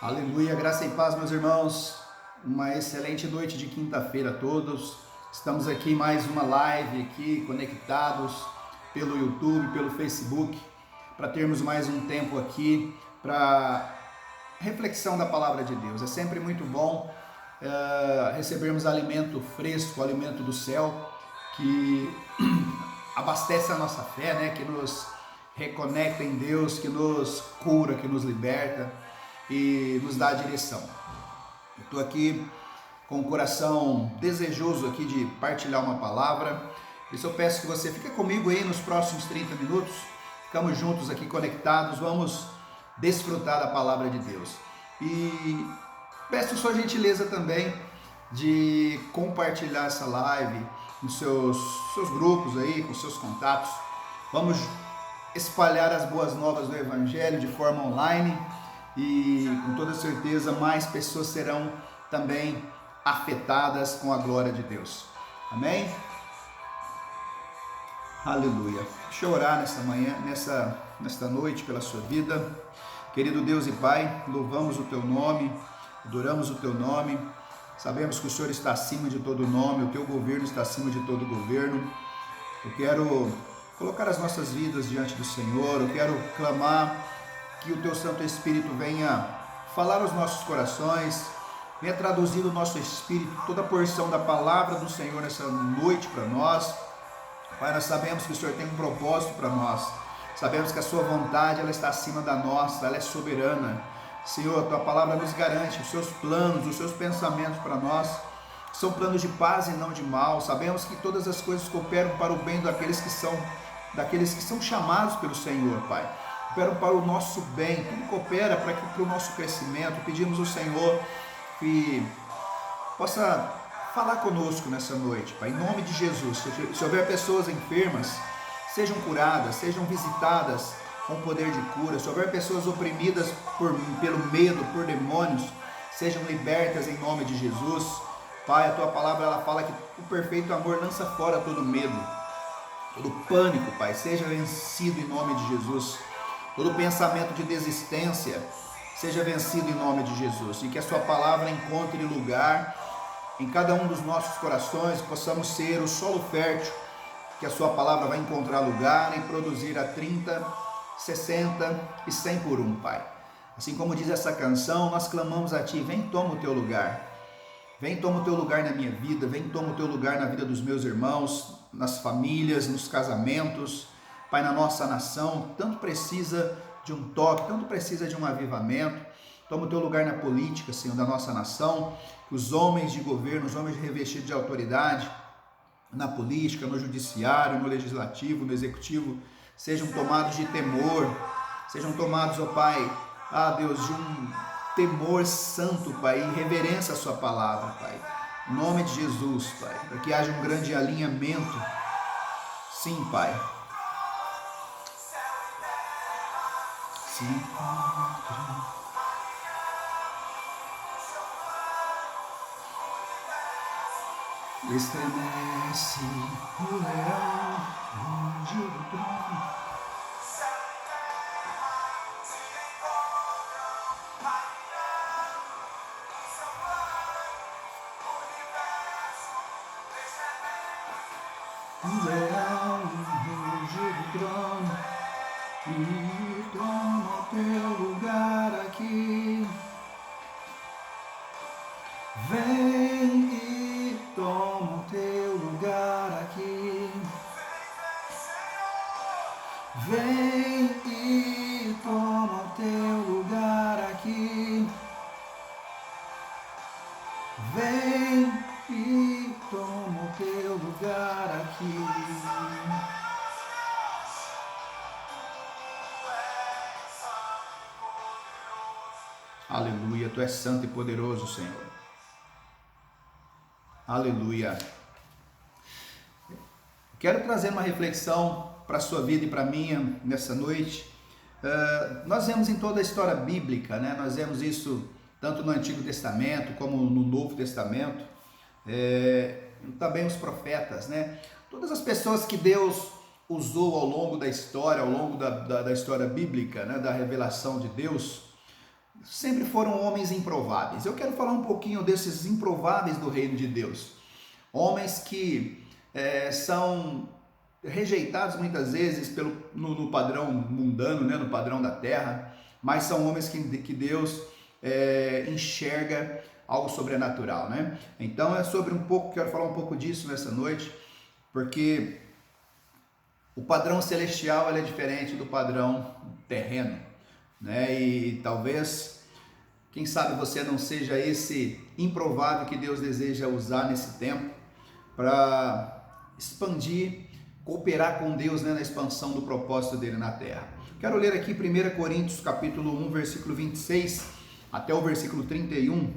Aleluia, graça e paz, meus irmãos. Uma excelente noite de quinta-feira a todos. Estamos aqui em mais uma live aqui, conectados pelo YouTube, pelo Facebook, para termos mais um tempo aqui para reflexão da palavra de Deus. É sempre muito bom recebermos alimento fresco, alimento do céu, que abastece a nossa fé, né? Que nos reconecta em Deus, que nos cura, que nos liberta e nos dá a direção. Eu estou aqui com o coração desejoso aqui de partilhar uma palavra. Por isso eu peço que você fique comigo aí nos próximos 30 minutos. Ficamos juntos aqui conectados, vamos desfrutar da palavra de Deus. E peço sua gentileza também de compartilhar essa live nos seus grupos aí, com seus contatos. Vamos espalhar as boas novas do Evangelho de forma online. E com toda certeza mais pessoas serão também afetadas com a glória de Deus. Amém? Aleluia. Deixa eu orar nesta manhã, nesta noite pela sua vida. Querido Deus e Pai, louvamos o Teu nome, adoramos o Teu nome. Sabemos que o Senhor está acima de todo nome, o Teu governo está acima de todo governo. Eu quero colocar as nossas vidas diante do Senhor, eu quero clamar que o Teu Santo Espírito venha falar aos nossos corações, venha traduzir no nosso espírito toda a porção da palavra do Senhor nessa noite para nós. Pai, nós sabemos que o Senhor tem um propósito para nós, sabemos que a Sua vontade ela está acima da nossa, ela é soberana. Senhor, a Tua palavra nos garante os Seus planos, os Seus pensamentos para nós, são planos de paz e não de mal. Sabemos que todas as coisas cooperam para o bem daqueles que são chamados pelo Senhor, Pai. Cooperam para o nosso bem, tudo coopera para o nosso crescimento. Pedimos ao Senhor que possa falar conosco nessa noite, Pai, em nome de Jesus. Se houver pessoas enfermas, sejam curadas, sejam visitadas com poder de cura. Se houver pessoas oprimidas pelo medo, por demônios, sejam libertas em nome de Jesus. Pai, a Tua palavra ela fala que o perfeito amor lança fora todo medo, todo pânico, Pai, seja vencido em nome de Jesus. Todo pensamento de desistência seja vencido em nome de Jesus e que a Sua palavra encontre lugar em cada um dos nossos corações, que possamos ser o solo fértil, que a Sua palavra vai encontrar lugar e produzir a 30, 60 e 100 por um, Pai. Assim como diz essa canção, nós clamamos a Ti, vem toma o Teu lugar, vem toma o Teu lugar na minha vida, vem toma o Teu lugar na vida dos meus irmãos, nas famílias, nos casamentos. Pai, na nossa nação, tanto precisa de um toque, tanto precisa de um avivamento. Toma o Teu lugar na política, Senhor, da nossa nação, que os homens de governo, os homens revestidos de autoridade, na política, no judiciário, no legislativo, no executivo, sejam tomados de temor, sejam tomados, ó Pai, Deus, de um temor santo, Pai, e reverência à Sua palavra, Pai. Em nome de Jesus, Pai, para que haja um grande alinhamento. Sim, Pai. Estremece o leão longe do trono. O leão longe do trono e toma o Teu lugar aqui. Vem e toma o Teu lugar aqui. Vem e toma o Teu lugar aqui. Vem e toma o Teu lugar aqui. Aleluia, Tu és santo e poderoso, Senhor. Aleluia. Quero trazer uma reflexão para a sua vida e para a minha nessa noite. Nós vemos em toda a história bíblica, né? Nós vemos isso tanto no Antigo Testamento como no Novo Testamento. Também os profetas, né? Todas as pessoas que Deus usou ao longo da história, ao longo da história bíblica, né? Da revelação de Deus, sempre foram homens improváveis. Eu quero falar um pouquinho desses improváveis do reino de Deus. Homens que são rejeitados muitas vezes no padrão mundano, né, no padrão da terra, mas são homens que Deus enxerga algo sobrenatural, né? Então quero falar um pouco disso nessa noite, porque o padrão celestial é diferente do padrão terreno, né? E talvez, quem sabe você não seja esse improvável que Deus deseja usar nesse tempo para expandir, cooperar com Deus, né, na expansão do propósito dele na terra. Quero ler aqui 1 Coríntios capítulo 1, versículo 26 até o versículo 31,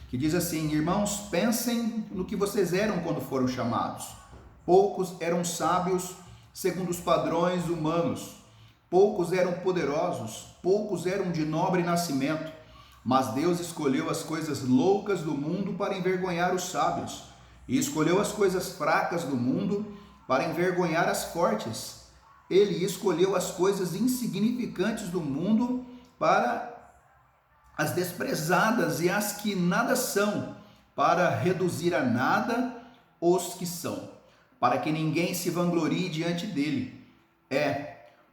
que diz assim: irmãos, pensem no que vocês eram quando foram chamados. Poucos eram sábios segundo os padrões humanos, poucos eram poderosos, poucos eram de nobre nascimento, mas Deus escolheu as coisas loucas do mundo para envergonhar os sábios, e escolheu as coisas fracas do mundo para envergonhar as fortes. Ele escolheu as coisas insignificantes do mundo para as desprezadas e as que nada são, para reduzir a nada os que são, para que ninguém se vanglorie diante dele.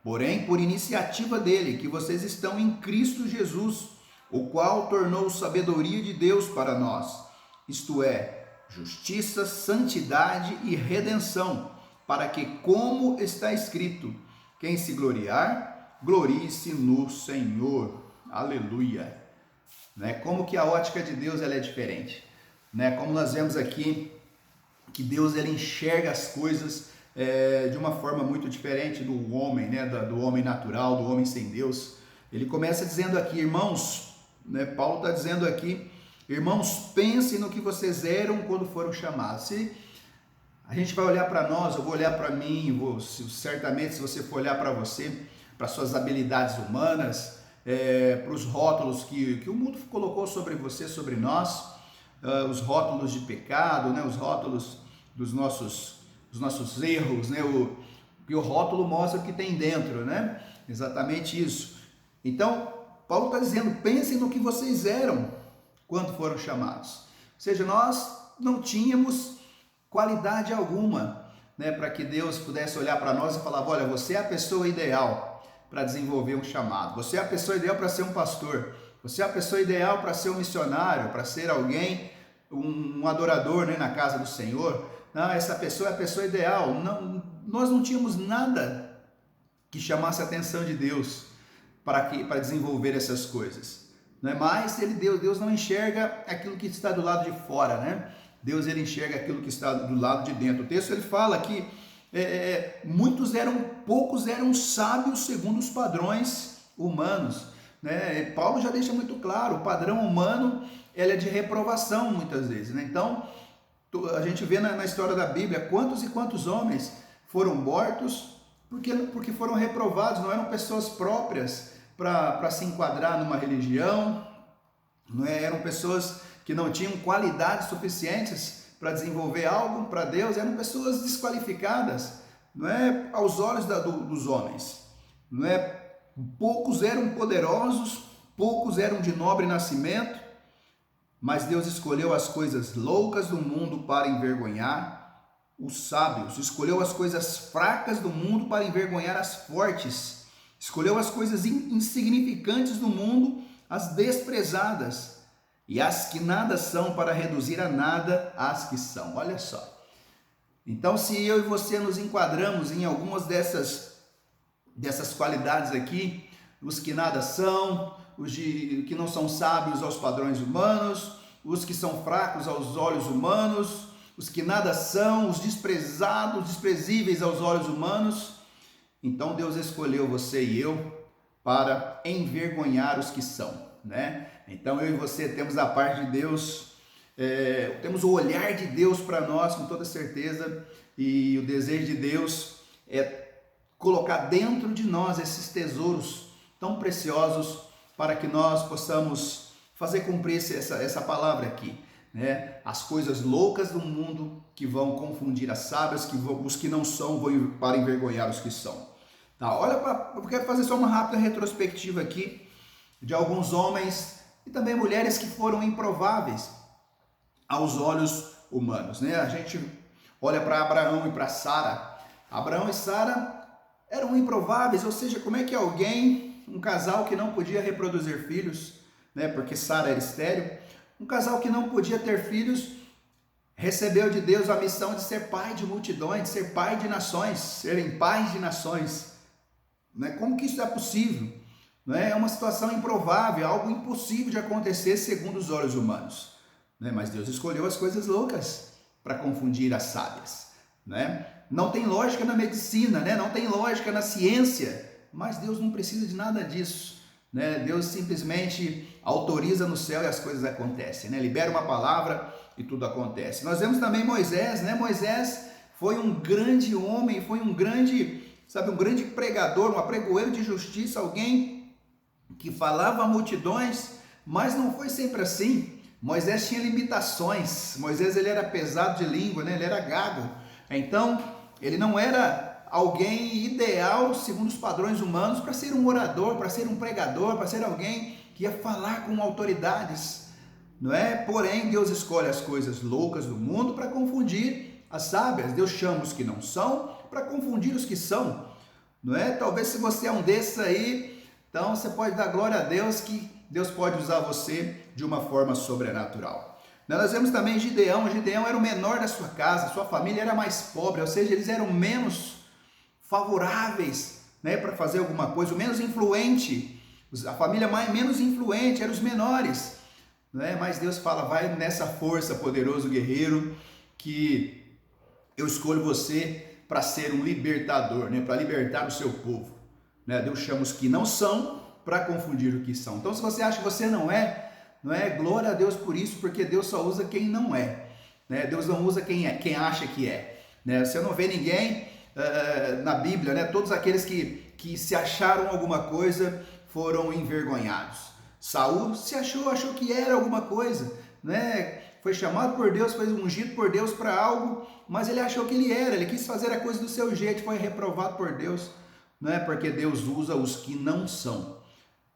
Porém, por iniciativa dele, que vocês estão em Cristo Jesus, o qual tornou sabedoria de Deus para nós, isto é, justiça, santidade e redenção, para que, como está escrito, quem se gloriar, glorie-se no Senhor. Aleluia! Né? Como que a ótica de Deus ela é diferente, né? Como nós vemos aqui que Deus ele enxerga as coisas de uma forma muito diferente do homem, né? Do homem natural, do homem sem Deus. Ele começa dizendo aqui, irmãos, né? Paulo está dizendo aqui, irmãos, pensem no que vocês eram quando foram chamados. Se a gente vai olhar para nós, eu vou olhar para mim, certamente se você for olhar para você, para suas habilidades humanas, para os rótulos que o mundo colocou sobre você, sobre nós, os rótulos de pecado, né? Os rótulos dos nossos erros, né? E o rótulo mostra o que tem dentro, né? Exatamente isso. Então, Paulo está dizendo, pensem no que vocês eram quando foram chamados. Ou seja, nós não tínhamos qualidade alguma, né? Para que Deus pudesse olhar para nós e falar, olha, você é a pessoa ideal para desenvolver um chamado. Você é a pessoa ideal para ser um pastor. Você é a pessoa ideal para ser um missionário, para ser alguém, um adorador, né, na casa do Senhor. Não, essa pessoa é a pessoa ideal. Não, nós não tínhamos nada que chamasse a atenção de Deus para desenvolver essas coisas. Não é mais Deus não enxerga aquilo que está do lado de fora, né? Deus ele enxerga aquilo que está do lado de dentro. O texto ele fala que poucos eram sábios segundo os padrões humanos, né? Paulo já deixa muito claro, o padrão humano ele é de reprovação muitas vezes, né? Então a gente vê na história da Bíblia quantos e quantos homens foram mortos porque foram reprovados, não eram pessoas próprias para se enquadrar numa religião, não eram pessoas que não tinham qualidades suficientes para desenvolver algo para Deus, eram pessoas desqualificadas, não é, aos olhos dos homens, não é? Poucos eram poderosos, poucos eram de nobre nascimento, mas Deus escolheu as coisas loucas do mundo para envergonhar os sábios, escolheu as coisas fracas do mundo para envergonhar as fortes, escolheu as coisas insignificantes do mundo, as desprezadas, e as que nada são para reduzir a nada as que são. Olha só. Então, se eu e você nos enquadramos em algumas dessas qualidades aqui, os que nada são, os que não são sábios aos padrões humanos, os que são fracos aos olhos humanos, os que nada são, os desprezados, desprezíveis aos olhos humanos, então Deus escolheu você e eu para envergonhar os que são, né? Então eu e você temos da parte de Deus, temos o olhar de Deus para nós com toda certeza, e o desejo de Deus é colocar dentro de nós esses tesouros tão preciosos para que nós possamos fazer cumprir essa palavra aqui, né? As coisas loucas do mundo que vão confundir as sábias, os que não são vão para envergonhar os que são. Tá, eu quero fazer só uma rápida retrospectiva aqui de alguns homens e também mulheres que foram improváveis aos olhos humanos, né? A gente olha para Abraão e para Sara. Abraão e Sara eram improváveis, ou seja, como é que alguém, um casal que não podia reproduzir filhos, né? Porque Sara era estéril, um casal que não podia ter filhos, recebeu de Deus a missão de ser pai de multidões, de ser pai de nações, serem pais de nações. Né? Como que isso é possível? Né? É uma situação improvável, algo impossível de acontecer segundo os olhos humanos. Né? Mas Deus escolheu as coisas loucas para confundir as sábias. Né? Não tem lógica na medicina, né? Não tem lógica na ciência, mas Deus não precisa de nada disso. Né? Deus simplesmente autoriza no céu e as coisas acontecem. Né? Libera uma palavra e tudo acontece. Nós vemos também Moisés, né? Moisés foi um grande homem, foi um grande pregador, um apregoeiro de justiça, alguém que falava a multidões, mas não foi sempre assim. Moisés tinha limitações. Moisés ele era pesado de língua, né? Ele era gago. Então, ele não era alguém ideal, segundo os padrões humanos, para ser um orador, para ser um pregador, para ser alguém que ia falar com autoridades, não é? Porém, Deus escolhe as coisas loucas do mundo para confundir as sábias. Deus chama os que não são para confundir os que são, não é? Talvez se você é um desses aí, então você pode dar glória a Deus que Deus pode usar você de uma forma sobrenatural. Nós vemos também Gideão. Gideão era o menor da sua casa, sua família era mais pobre, ou seja, eles eram menos favoráveis, né, para fazer alguma coisa, o menos influente, a família menos influente, eram os menores, né? Mas Deus fala, vai nessa força, poderoso guerreiro, que eu escolho você para ser um libertador, né, para libertar o seu povo. Né? Deus chama os que não são para confundir o que são. Então, se você acha que você não é, glória a Deus por isso, porque Deus só usa quem não é. Né? Deus não usa quem acha que é. Né? Você não vê ninguém na Bíblia, né? Todos aqueles que se acharam alguma coisa foram envergonhados. Saul se achou que era alguma coisa, né? Foi chamado por Deus, foi ungido por Deus para algo, mas ele achou que ele quis fazer a coisa do seu jeito, foi reprovado por Deus, né? Porque Deus usa os que não são.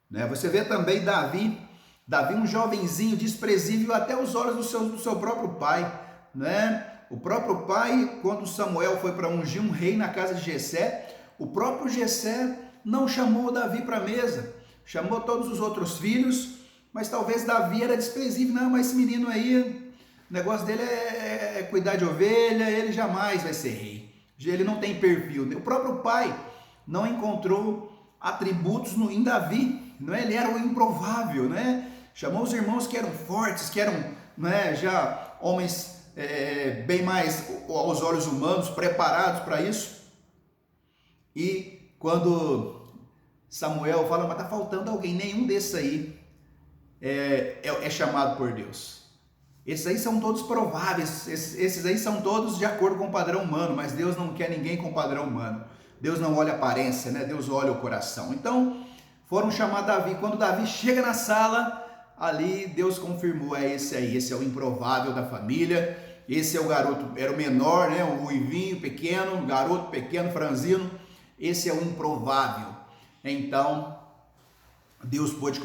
Né? Você vê também Davi, um jovenzinho desprezível até os olhos do seu próprio pai, né? O próprio pai, quando Samuel foi para ungir um rei na casa de Jessé, o próprio Jessé não chamou Davi para a mesa, chamou todos os outros filhos, mas talvez Davi era desprezível. Não, mas esse menino aí, o negócio dele é cuidar de ovelha, ele jamais vai ser rei, ele não tem perfil. O próprio pai não encontrou atributos em Davi, não é? Ele era o improvável, né? Chamou os irmãos que eram fortes, que eram, né, já homens bem mais aos olhos humanos, preparados para isso. E quando Samuel fala, mas está faltando alguém, nenhum desses aí é chamado por Deus. Esses aí são todos prováveis, esses aí são todos de acordo com o padrão humano, mas Deus não quer ninguém com padrão humano. Deus não olha a aparência, né? Deus olha o coração. Então, foram chamar Davi. Quando Davi chega na sala, ali Deus confirmou, esse aí, esse é o improvável da família, esse é o garoto, era o menor, né? O ruivinho pequeno, um garoto pequeno, franzino, esse é o improvável. Então, Deus pôde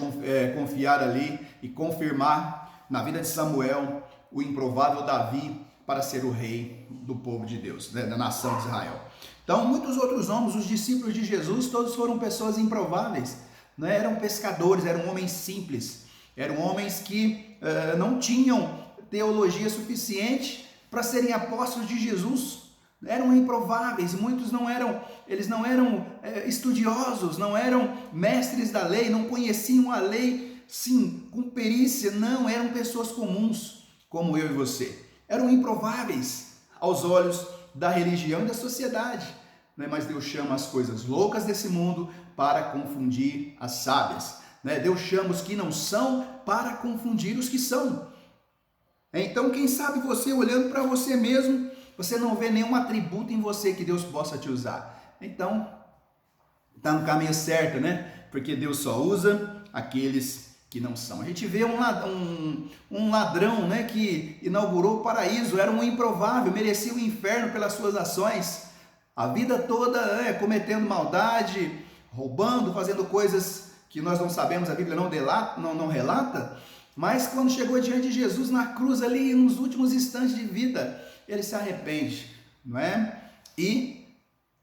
confiar ali e confirmar na vida de Samuel o improvável Davi para ser o rei do povo de Deus, né? Da nação de Israel. Então, muitos outros homens, os discípulos de Jesus, todos foram pessoas improváveis, né? Eram pescadores, eram homens simples, eram homens que não tinham teologia suficiente para serem apóstolos de Jesus, eram improváveis. Muitos não eram estudiosos, não eram mestres da lei, não conheciam a lei, sim, com perícia, não, eram pessoas comuns, como eu e você, eram improváveis aos olhos da religião e da sociedade, né? Mas Deus chama as coisas loucas desse mundo para confundir as sábias, né? Deus chama os que não são para confundir os que são. Então, quem sabe você, olhando para você mesmo, você não vê nenhum atributo em você que Deus possa te usar. Então, está no caminho certo, né? Porque Deus só usa aqueles que não são. A gente vê um ladrão, né, que inaugurou o paraíso, era um improvável, merecia o inferno pelas suas ações, a vida toda cometendo maldade, roubando, fazendo coisas que nós não sabemos, a Bíblia não relata, mas quando chegou diante de Jesus na cruz ali, nos últimos instantes de vida, ele se arrepende, não é? E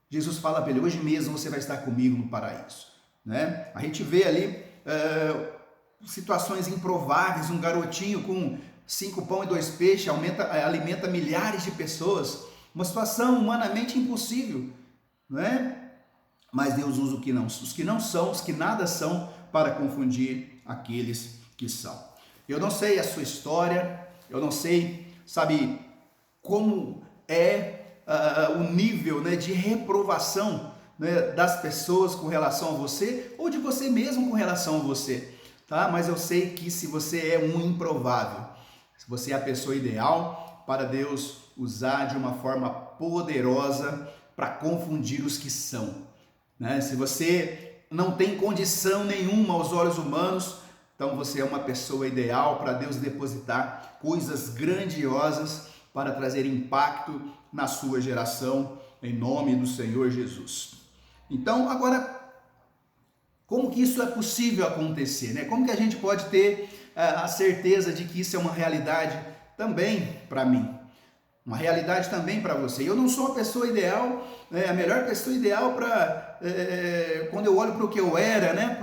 Jesus fala para ele, hoje mesmo você vai estar comigo no paraíso, né? A gente vê ali situações improváveis, um garotinho com 5 pão e 2 peixes alimenta milhares de pessoas, uma situação humanamente impossível, não é? Mas Deus usa os que não são, os que nada são, para confundir aqueles que são. Eu não sei a sua história, eu não sei, sabe, como é o nível, né, de reprovação, né, das pessoas com relação a você, ou de você mesmo com relação a você, tá? Mas eu sei que se você é um improvável, se você é a pessoa ideal para Deus usar de uma forma poderosa para confundir os que são, né? Se você não tem condição nenhuma aos olhos humanos, então você é uma pessoa ideal para Deus depositar coisas grandiosas para trazer impacto na sua geração, em nome do Senhor Jesus. Então, agora, como que isso é possível acontecer, né? Como que a gente pode ter a certeza de que isso é uma realidade também para mim? Uma realidade também para você. Eu não sou a pessoa ideal, né, a melhor pessoa ideal para quando eu olho para o que eu era, né,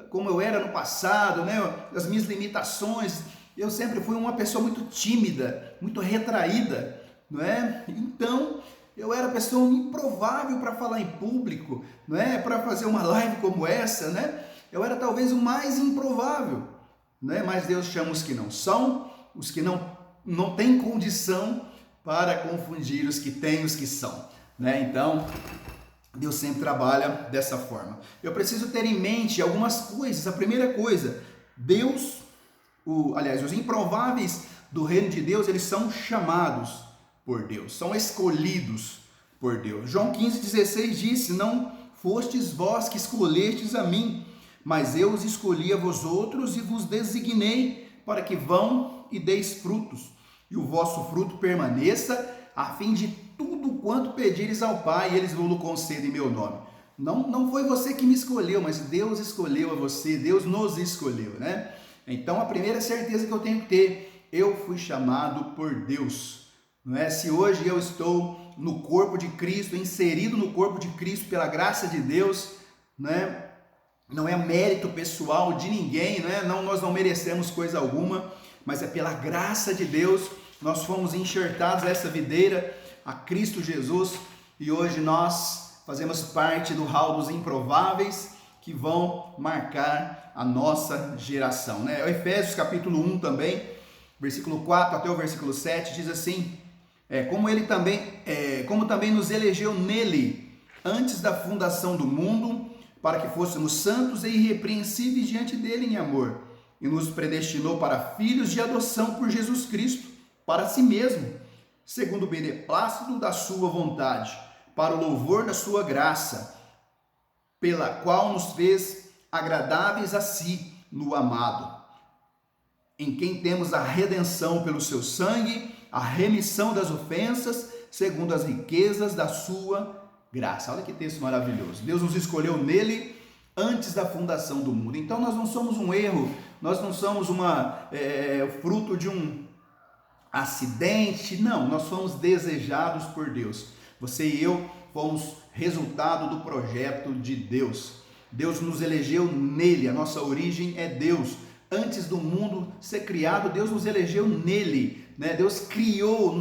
como eu era no passado, né, as minhas limitações. Eu sempre fui uma pessoa muito tímida, muito retraída, não é? Então eu era pessoa improvável para falar em público, não é? Para fazer uma live como essa, né? Eu era talvez o mais improvável, né? Mas Deus chama os que não são, os que não têm condição, para confundir os que têm, os que são, né? Então, Deus sempre trabalha dessa forma. Eu preciso ter em mente algumas coisas. A primeira coisa, os improváveis do reino de Deus, eles são chamados por Deus, são escolhidos por Deus. João 15,16 disse, não fostes vós que escolhestes a mim, mas eu os escolhi a vós outros e vos designei para que vão e deis frutos, e o vosso fruto permaneça, a fim de tudo quanto pedires ao Pai, eles vos concedem em meu nome. Não foi você que me escolheu, mas Deus escolheu a você, Deus nos escolheu, né? Então a primeira certeza que eu tenho que ter, eu fui chamado por Deus, não é? Se hoje eu estou no corpo de Cristo, inserido no corpo de Cristo pela graça de Deus, né? Não é mérito pessoal de ninguém, né? Nós não merecemos coisa alguma, mas é pela graça de Deus, nós fomos enxertados a essa videira, a Cristo Jesus, e hoje nós fazemos parte do hall dos improváveis que vão marcar a nossa geração, né? Efésios capítulo 1 também, versículo 4 até o versículo 7, diz assim, como também nos elegeu nele, antes da fundação do mundo, para que fôssemos santos e irrepreensíveis diante dele em amor, e nos predestinou para filhos de adoção por Jesus Cristo, para si mesmo, segundo o beneplácito da sua vontade, para o louvor da sua graça, pela qual nos fez agradáveis a si no amado, em quem temos a redenção pelo seu sangue, a remissão das ofensas, segundo as riquezas da sua graça. Olha que texto maravilhoso. Deus nos escolheu nele antes da fundação do mundo. Então nós não somos um erro, nós não somos fruto de um acidente, não, nós fomos desejados por Deus. Você e eu fomos resultado do projeto de Deus. Deus nos elegeu nele, a nossa origem é Deus. Antes do mundo ser criado, Deus nos elegeu nele, né? Deus criou,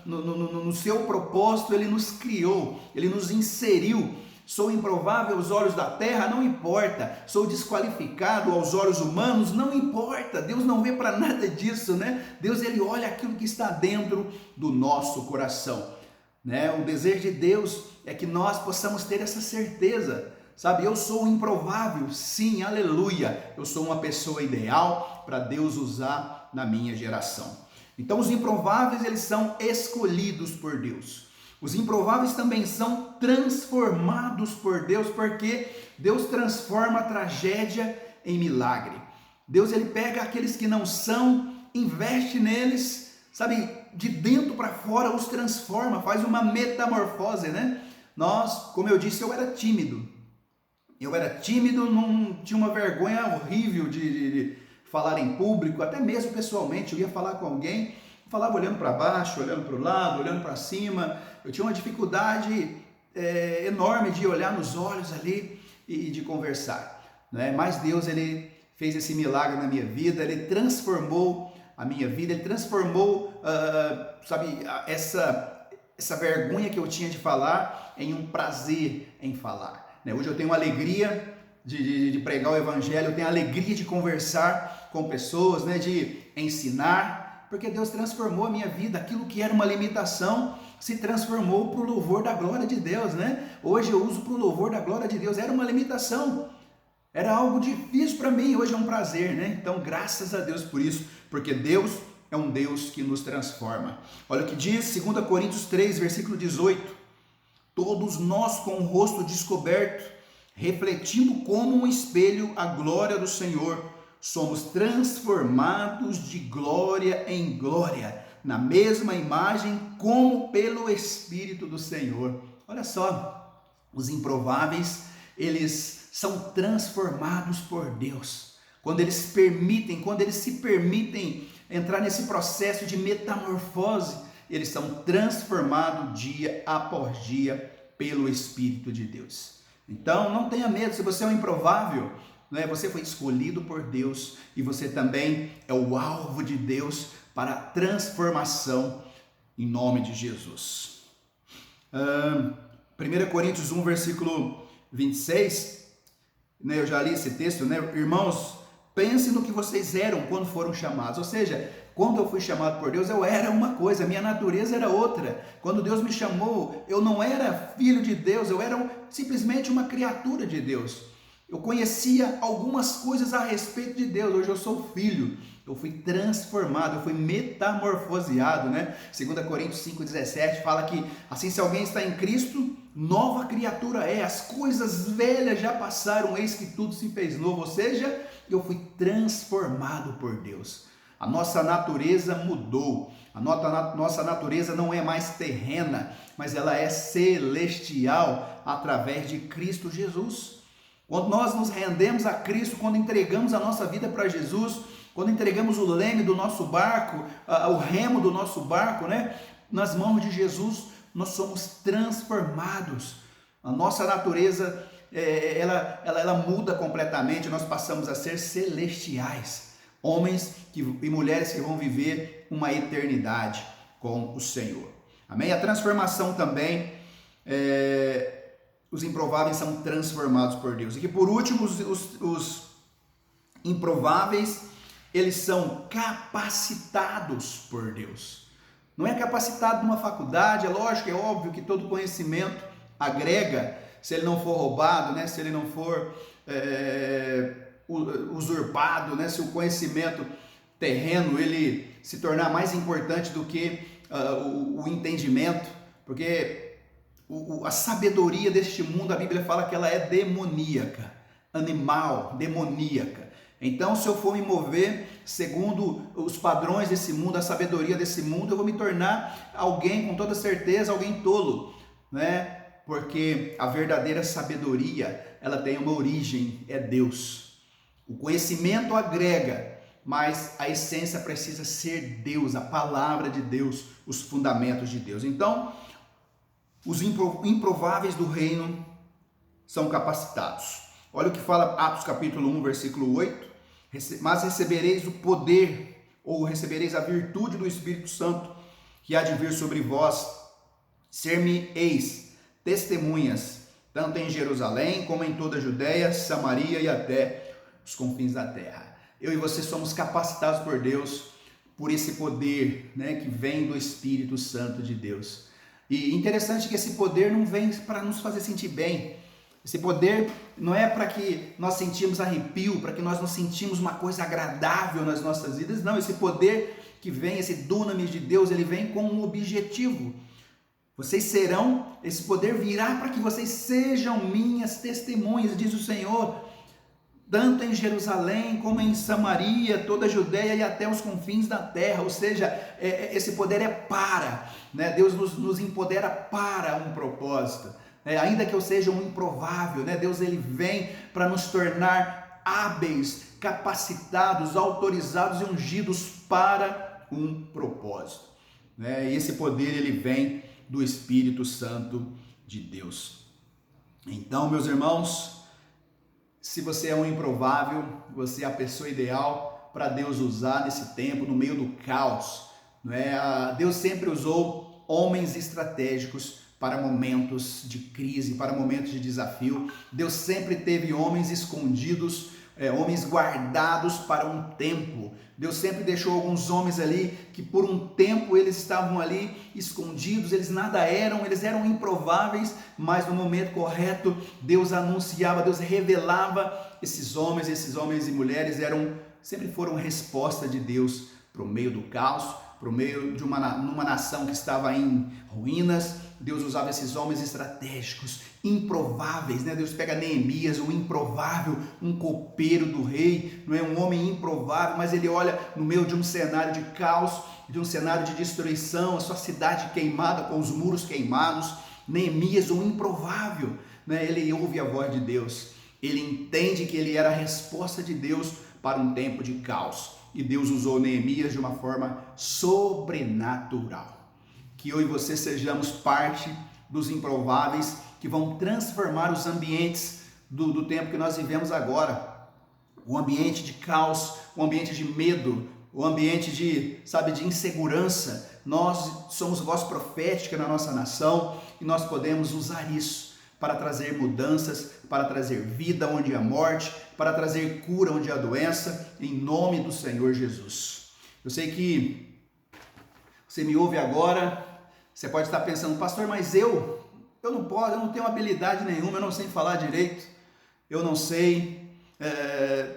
no seu propósito, Ele nos criou, Ele nos inseriu. Sou improvável aos olhos da terra, não importa. Sou desqualificado aos olhos humanos, não importa. Deus não vê para nada disso, né? Deus, Ele olha aquilo que está dentro do nosso coração, né? O desejo de Deus é que nós possamos ter essa certeza, sabe? Eu sou improvável, sim, aleluia. Eu sou uma pessoa ideal para Deus usar na minha geração. Então os improváveis, eles são escolhidos por Deus. Os improváveis também são transformados por Deus, porque Deus transforma a tragédia em milagre. Deus, ele pega aqueles que não são, investe neles, sabe, de dentro para fora, os transforma, faz uma metamorfose, né? Como eu disse, eu era tímido. Eu era tímido, não tinha uma vergonha horrível de falar em público, até mesmo pessoalmente. Eu ia falar com alguém, falava olhando para baixo, olhando para o lado, olhando para cima. Eu tinha uma dificuldade enorme de olhar nos olhos ali e de conversar, né? Mas Deus, ele fez esse milagre na minha vida, ele transformou a minha vida, ele transformou, essa vergonha que eu tinha de falar em um prazer em falar, né? Hoje eu tenho alegria de pregar o evangelho, eu tenho alegria de conversar com pessoas, né? De ensinar, porque Deus transformou a minha vida. Aquilo que era uma limitação se transformou para o louvor da glória de Deus, né? Hoje eu uso para o louvor da glória de Deus. Era uma limitação, era algo difícil para mim, hoje é um prazer, né? Então, graças a Deus por isso, porque Deus é um Deus que nos transforma. Olha o que diz 2 Coríntios 3, versículo 18. Todos nós com o rosto descoberto, refletindo como um espelho a glória do Senhor, somos transformados de glória em glória, na mesma imagem como pelo Espírito do Senhor. Olha só, os improváveis, eles são transformados por Deus. Quando eles se permitem entrar nesse processo de metamorfose, eles são transformados dia após dia pelo Espírito de Deus. Então, não tenha medo. Se você é um improvável, né, você foi escolhido por Deus e você também é o alvo de Deus para a transformação em nome de Jesus. 1 Coríntios 1, versículo 26, né, eu já li esse texto, né? Irmãos, pensem no que vocês eram quando foram chamados. Ou seja, quando eu fui chamado por Deus, eu era uma coisa, minha natureza era outra. Quando Deus me chamou, eu não era filho de Deus, eu era simplesmente uma criatura de Deus. Eu conhecia algumas coisas a respeito de Deus. Hoje eu sou filho. Eu fui transformado, eu fui metamorfoseado, né? 2 Coríntios 5,17 fala que assim, se alguém está em Cristo, nova criatura é. As coisas velhas já passaram, eis que tudo se fez novo. Ou seja, eu fui transformado por Deus. A nossa natureza mudou. A nossa natureza não é mais terrena, mas ela é celestial através de Cristo Jesus. Quando nós nos rendemos a Cristo, quando entregamos a nossa vida para Jesus, quando entregamos o leme do nosso barco, o remo do nosso barco, né, nas mãos de Jesus, nós somos transformados. A nossa natureza, ela muda completamente, nós passamos a ser celestiais, homens e mulheres que vão viver uma eternidade com o Senhor. Amém? A transformação também, os improváveis são transformados por Deus. E que por último, os improváveis, eles são capacitados por Deus. Não é capacitado numa faculdade, é lógico, é óbvio que todo conhecimento agrega, se ele não for roubado, né? Se ele não for usurpado, né? Se o conhecimento terreno ele se tornar mais importante do que o entendimento, porque a sabedoria deste mundo, a Bíblia fala que ela é demoníaca, animal, demoníaca. Então, se eu for me mover segundo os padrões desse mundo, a sabedoria desse mundo, eu vou me tornar alguém, com toda certeza, alguém tolo, né? Porque a verdadeira sabedoria, ela tem uma origem, é Deus. O conhecimento agrega, mas a essência precisa ser Deus, a palavra de Deus, os fundamentos de Deus. Então, os improváveis do reino são capacitados. Olha o que fala Atos capítulo 1, versículo 8. Mas recebereis o poder, ou recebereis a virtude do Espírito Santo, que há de vir sobre vós, ser-me-eis testemunhas, tanto em Jerusalém, como em toda a Judéia, Samaria e até os confins da terra. Eu e você somos capacitados por Deus, por esse poder, né, que vem do Espírito Santo de Deus. E interessante que esse poder não vem para nos fazer sentir bem. Esse poder não é para que nós sentimos arrepio, para que nós nos sentimos uma coisa agradável nas nossas vidas. Não, esse poder que vem, esse dunamis de Deus, ele vem com um objetivo. Vocês serão, esse poder virá para que vocês sejam minhas testemunhas, diz o Senhor, tanto em Jerusalém como em Samaria, toda a Judéia e até os confins da terra. Ou seja, esse poder é para, né? Deus nos empodera para um propósito. ainda que eu seja um improvável, né? Deus ele vem para nos tornar hábeis, capacitados, autorizados e ungidos para um propósito, né? E esse poder ele vem do Espírito Santo de Deus. Então, meus irmãos, se você é um improvável, você é a pessoa ideal para Deus usar nesse tempo, no meio do caos, né? Deus sempre usou homens estratégicos para momentos de crise, para momentos de desafio. Deus sempre teve homens escondidos, homens guardados para um tempo. Deus sempre deixou alguns homens ali que por um tempo eles estavam ali escondidos, eles nada eram, eles eram improváveis, mas no momento correto Deus anunciava, Deus revelava esses homens e mulheres sempre foram resposta de Deus para o meio do caos, para o meio de numa nação que estava em ruínas. Deus usava esses homens estratégicos, improváveis, né? Deus pega Neemias, um improvável, um copeiro do rei, não é um homem improvável, mas ele olha no meio de um cenário de caos, de um cenário de destruição, a sua cidade queimada, com os muros queimados. Neemias, um improvável, né? Ele ouve a voz de Deus, ele entende que ele era a resposta de Deus para um tempo de caos, e Deus usou Neemias de uma forma sobrenatural. Que eu e você sejamos parte dos improváveis que vão transformar os ambientes do tempo que nós vivemos agora. O ambiente de caos, o ambiente de medo, o ambiente de insegurança. Nós somos voz profética na nossa nação e nós podemos usar isso para trazer mudanças, para trazer vida onde há morte, para trazer cura onde há doença, em nome do Senhor Jesus. Eu sei que você me ouve agora. Você pode estar pensando, pastor, mas eu não posso, eu não tenho habilidade nenhuma, eu não sei falar direito, eu não sei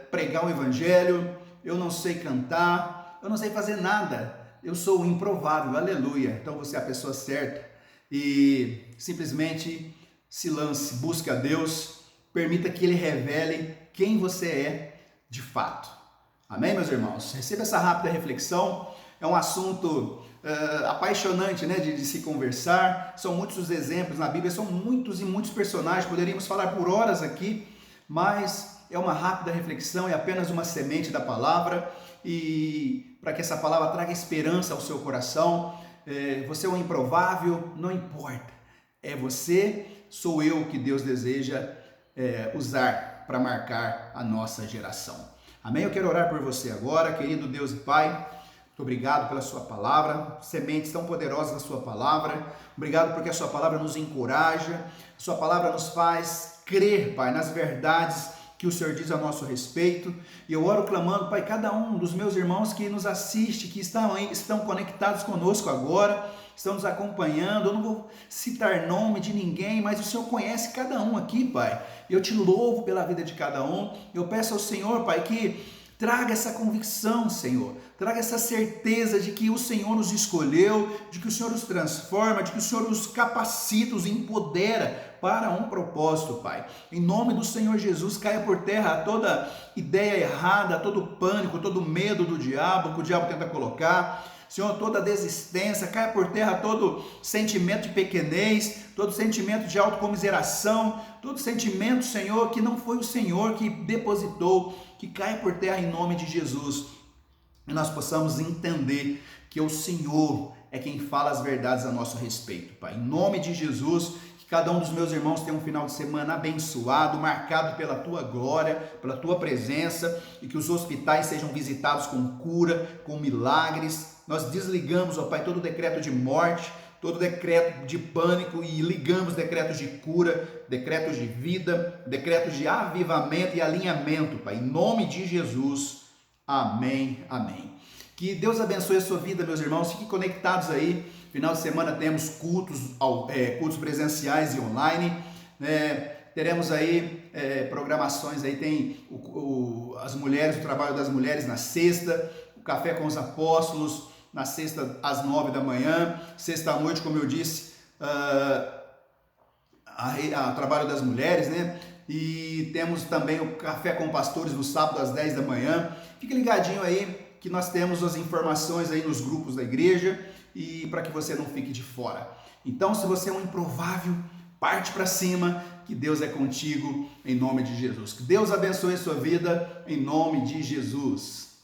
pregar o evangelho, eu não sei cantar, eu não sei fazer nada, eu sou um improvável, aleluia. Então você é a pessoa certa e simplesmente se lance, busque a Deus, permita que Ele revele quem você é de fato. Amém, meus irmãos? Receba essa rápida reflexão, é um assunto apaixonante, né, de se conversar. São muitos os exemplos na Bíblia, são muitos e muitos personagens, poderíamos falar por horas aqui, mas é uma rápida reflexão, é apenas uma semente da palavra, e para que essa palavra traga esperança ao seu coração. Você é um improvável, não importa, é você, sou eu que Deus deseja usar para marcar a nossa geração. Amém? Eu quero orar por você agora, querido Deus e Pai. Muito obrigado pela sua palavra, sementes tão poderosas da sua palavra. Obrigado porque a sua palavra nos encoraja, a sua palavra nos faz crer, Pai, nas verdades que o Senhor diz a nosso respeito. E eu oro clamando, Pai, cada um dos meus irmãos que nos assiste, que estão conectados conosco agora, estão nos acompanhando. Eu não vou citar nome de ninguém, mas o Senhor conhece cada um aqui, Pai. Eu te louvo pela vida de cada um. Eu peço ao Senhor, Pai, que traga essa convicção, Senhor, traga essa certeza de que o Senhor nos escolheu, de que o Senhor nos transforma, de que o Senhor nos capacita, nos empodera para um propósito, Pai. Em nome do Senhor Jesus, caia por terra toda ideia errada, todo pânico, todo medo do diabo, que o diabo tenta colocar. Senhor, toda desistência, caia por terra todo sentimento de pequenez, todo sentimento de autocomiseração, todo sentimento, Senhor, que não foi o Senhor que depositou, que caia por terra em nome de Jesus. E nós possamos entender que o Senhor é quem fala as verdades a nosso respeito, Pai. Em nome de Jesus, que cada um dos meus irmãos tenha um final de semana abençoado, marcado pela Tua glória, pela Tua presença, e que os hospitais sejam visitados com cura, com milagres. Nós desligamos, ó Pai, todo decreto de morte, todo decreto de pânico e ligamos decretos de cura, decretos de vida, decretos de avivamento e alinhamento, Pai. Em nome de Jesus, amém, amém. Que Deus abençoe a sua vida, meus irmãos. Fiquem conectados aí. Final de semana temos cultos presenciais e online. Teremos aí programações, aí tem as mulheres, o trabalho das mulheres na sexta, o café com os apóstolos, na sexta às 9 da manhã, sexta à noite, como eu disse, trabalho das mulheres, né? E temos também o café com pastores no sábado às 10 da manhã. Fique ligadinho aí que nós temos as informações aí nos grupos da igreja e para que você não fique de fora. Então, se você é um improvável, parte para cima, que Deus é contigo, em nome de Jesus. Que Deus abençoe a sua vida, em nome de Jesus.